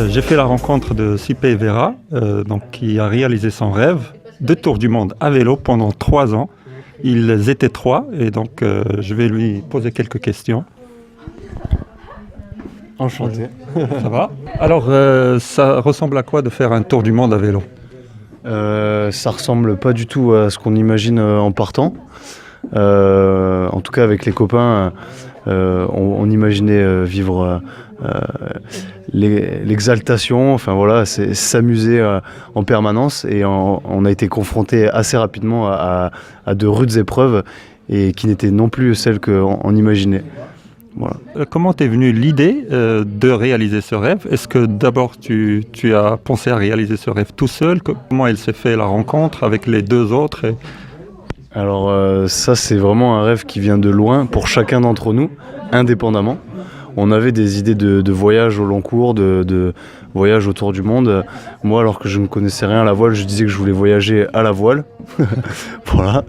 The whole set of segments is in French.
J'ai fait la rencontre de Sipe Vera, qui a réalisé son rêve de tour du monde à vélo pendant 3 ans. Ils étaient 3 et donc je vais lui poser quelques questions. Enchanté. Ça va? Alors, ça ressemble à quoi de faire un tour du monde à vélo? Ça ressemble pas du tout à ce qu'on imagine en partant. En tout cas, avec les copains, on imaginait vivre l'exaltation, enfin voilà, c'est s'amuser en permanence, et on a été confronté assez rapidement à de rudes épreuves et qui n'étaient non plus celles qu'on imaginait. Voilà. Comment t'es venue l'idée de réaliser ce rêve? Est-ce que d'abord tu as pensé à réaliser ce rêve tout seul? Comment elle s'est fait la rencontre avec les 2 autres Alors ça, c'est vraiment un rêve qui vient de loin pour chacun d'entre nous, indépendamment. On avait des idées de voyage au long cours, de voyage autour du monde. Moi, alors que je ne connaissais rien à la voile, je disais que je voulais voyager à la voile. Voilà,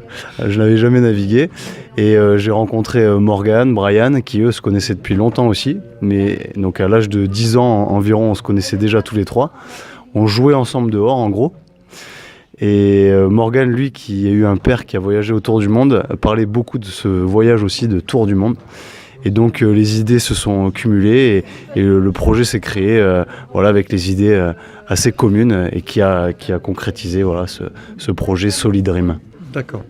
je n'avais jamais navigué. Et j'ai rencontré Morgane, Brian, qui eux se connaissaient depuis longtemps aussi. Mais donc à l'âge de 10 ans environ, on se connaissait déjà tous les 3. On jouait ensemble dehors, en gros. Et Morgane, lui, qui a eu un père qui a voyagé autour du monde, parlait beaucoup de ce voyage aussi, de tour du monde. Et donc les idées se sont cumulées et le projet s'est créé avec les idées assez communes et qui a concrétisé ce projet Solid Dream. D'accord.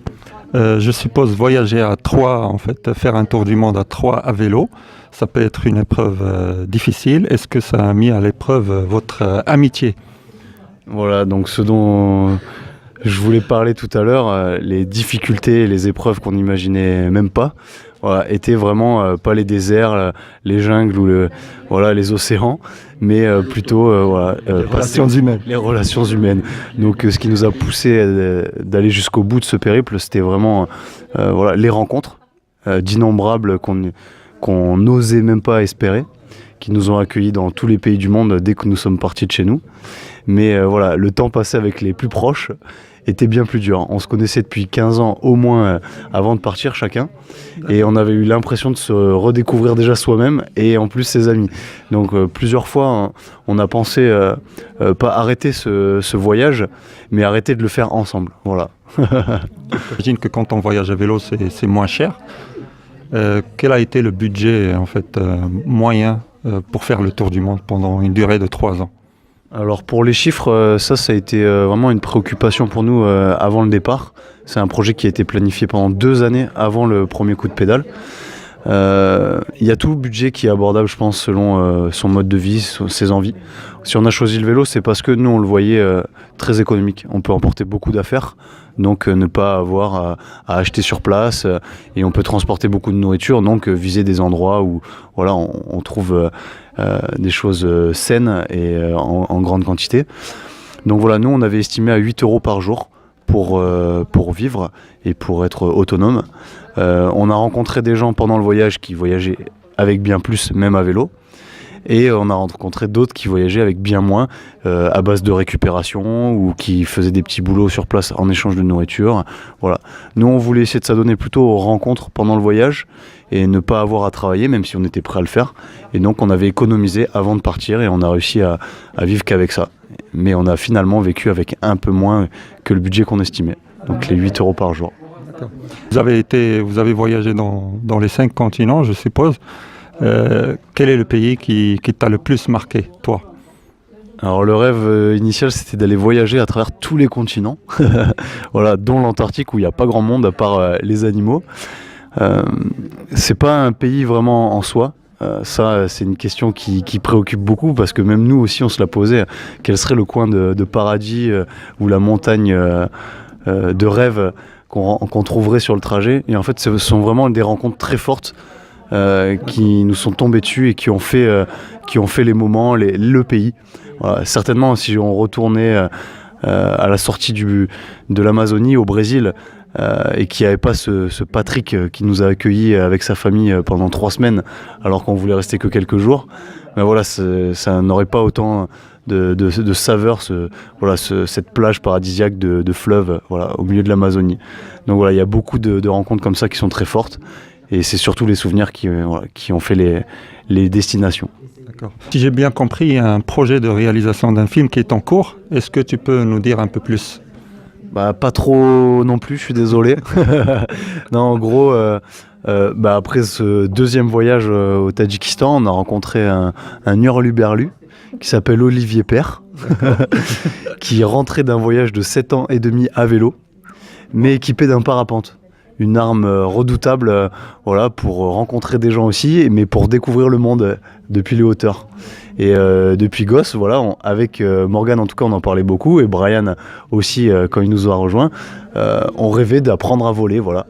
Je suppose voyager à 3, en fait, faire un tour du monde à 3 à vélo, ça peut être une épreuve difficile. Est-ce que ça a mis à l'épreuve votre amitié? Voilà, donc ce dont je voulais parler tout à l'heure, les difficultés et les épreuves qu'on n'imaginait même pas, étaient vraiment pas les déserts, les jungles ou les océans, mais plutôt les relations humaines. Les relations humaines. Donc ce qui nous a poussé d'aller jusqu'au bout de ce périple, c'était vraiment les rencontres d'innombrables qu'on n'osait même pas espérer, qui nous ont accueillis dans tous les pays du monde dès que nous sommes partis de chez nous. Mais le temps passé avec les plus proches était bien plus dur. On se connaissait depuis 15 ans au moins avant de partir chacun, et on avait eu l'impression de se redécouvrir déjà soi-même et en plus ses amis. Donc plusieurs fois on a pensé pas arrêter ce voyage, mais arrêter de le faire ensemble. Voilà. J'imagine que quand on voyage à vélo c'est moins cher. Quel a été le budget en fait moyen pour faire le tour du monde pendant une durée de 3 ans? Alors pour les chiffres, ça a été vraiment une préoccupation pour nous avant le départ. C'est un projet qui a été planifié pendant 2 années avant le premier coup de pédale. Il y a tout budget qui est abordable, je pense, selon son mode de vie, ses envies. Si on a choisi le vélo, c'est parce que nous, on le voyait très économique. On peut emporter beaucoup d'affaires, donc ne pas avoir à acheter sur place, et on peut transporter beaucoup de nourriture, donc viser des endroits où on trouve des choses saines et en grande quantité. Donc voilà, nous, on avait estimé à 8 € par jour pour vivre et pour être autonome. On a rencontré des gens pendant le voyage qui voyageaient avec bien plus, même à vélo. Et on a rencontré d'autres qui voyageaient avec bien moins, à base de récupération, ou qui faisaient des petits boulots sur place en échange de nourriture. Voilà. Nous, on voulait essayer de s'adonner plutôt aux rencontres pendant le voyage et ne pas avoir à travailler, même si on était prêt à le faire. Et donc, on avait économisé avant de partir et on a réussi à vivre qu'avec ça. Mais on a finalement vécu avec un peu moins que le budget qu'on estimait. Donc, les 8 € par jour. D'accord. Vous avez voyagé dans les 5 continents, je suppose. Quel est le pays qui t'a le plus marqué, toi? Alors le rêve initial, c'était d'aller voyager à travers tous les continents, dont l'Antarctique, où il n'y a pas grand monde à part les animaux. C'est pas un pays vraiment en soi. Ça, c'est une question qui préoccupe beaucoup, parce que même nous aussi, on se la posait. Quel serait le coin de paradis ou la montagne de rêve qu'on trouverait sur le trajet? Et en fait, ce sont vraiment des rencontres très fortes qui nous sont tombés dessus et qui ont fait les moments, le pays. Voilà. Certainement, si on retournait à la sortie de l'Amazonie au Brésil, et qu'il n'y avait pas ce Patrick qui nous a accueillis avec sa famille pendant 3 semaines, alors qu'on voulait rester que quelques jours, ça n'aurait pas autant de saveur, cette plage paradisiaque de fleuve au milieu de l'Amazonie. Donc voilà, il y a beaucoup de rencontres comme ça qui sont très fortes. Et c'est surtout les souvenirs qui ont fait les destinations. D'accord. Si j'ai bien compris, il y a un projet de réalisation d'un film qui est en cours. Est-ce que tu peux nous dire un peu plus? Bah, pas trop non plus, je suis désolé. Non, en gros, après ce deuxième voyage au Tadjikistan, on a rencontré un hurluberlu qui s'appelle Olivier Père, qui est rentré d'un voyage de 7 ans et demi à vélo, mais équipé d'un parapente. Une arme redoutable pour rencontrer des gens aussi, mais pour découvrir le monde depuis les hauteurs. Et depuis gosse, avec Morgan en tout cas on en parlait beaucoup, et Brian aussi quand il nous a rejoints, on rêvait d'apprendre à voler. Voilà.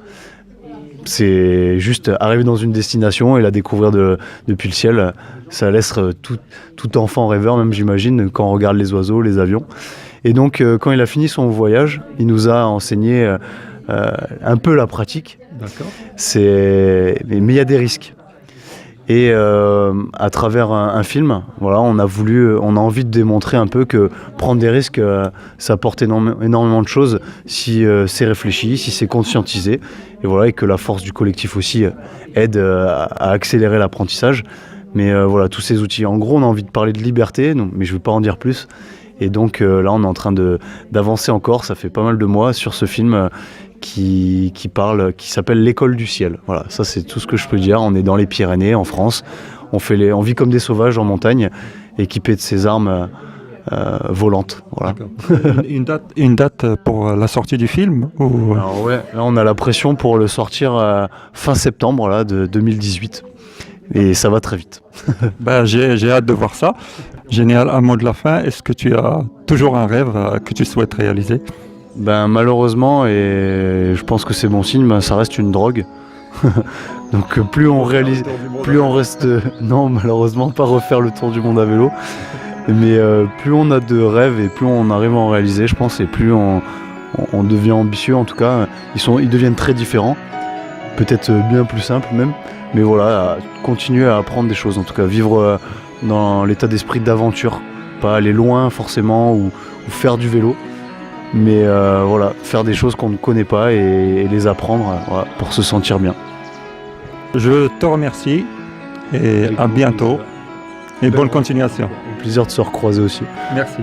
C'est juste arriver dans une destination et la découvrir depuis le ciel. Ça laisse tout enfant rêveur, même j'imagine, quand on regarde les oiseaux, les avions. Et donc quand il a fini son voyage, il nous a enseigné un peu la pratique. D'accord. Mais il y a des risques. Et à travers un film, on a envie de démontrer un peu que prendre des risques, ça apporte énormément de choses si c'est réfléchi, si c'est conscientisé, et que la force du collectif aussi aide à accélérer l'apprentissage. Mais tous ces outils. En gros, on a envie de parler de liberté, mais je ne vais pas en dire plus. Et donc là, on est en train d'avancer encore. Ça fait pas mal de mois sur ce film qui s'appelle L'école du ciel. Voilà, ça c'est tout ce que je peux dire. On est dans les Pyrénées, en France. On vit comme des sauvages en montagne, équipés de ces armes volantes. Voilà. Une date pour la sortie du film ou... Alors là on a la pression pour le sortir fin septembre de 2018. Et ça va très vite. J'ai hâte de voir ça. Génial, un mot de la fin. Est-ce que tu as toujours un rêve que tu souhaites réaliser? Malheureusement, et je pense que c'est bon signe, ça reste une drogue. Donc plus on reste... Non, malheureusement, pas refaire le tour du monde à vélo. Mais plus on a de rêves et plus on arrive à en réaliser, je pense, et plus on devient ambitieux. En tout cas, ils deviennent très différents. Peut-être bien plus simples même. Mais continuer à apprendre des choses, en tout cas vivre dans l'état d'esprit d'aventure, pas aller loin forcément ou faire du vélo, mais faire des choses qu'on ne connaît pas et les apprendre pour se sentir bien. Je te remercie et à bientôt et bonne continuation. Au plaisir de se recroiser aussi. Merci.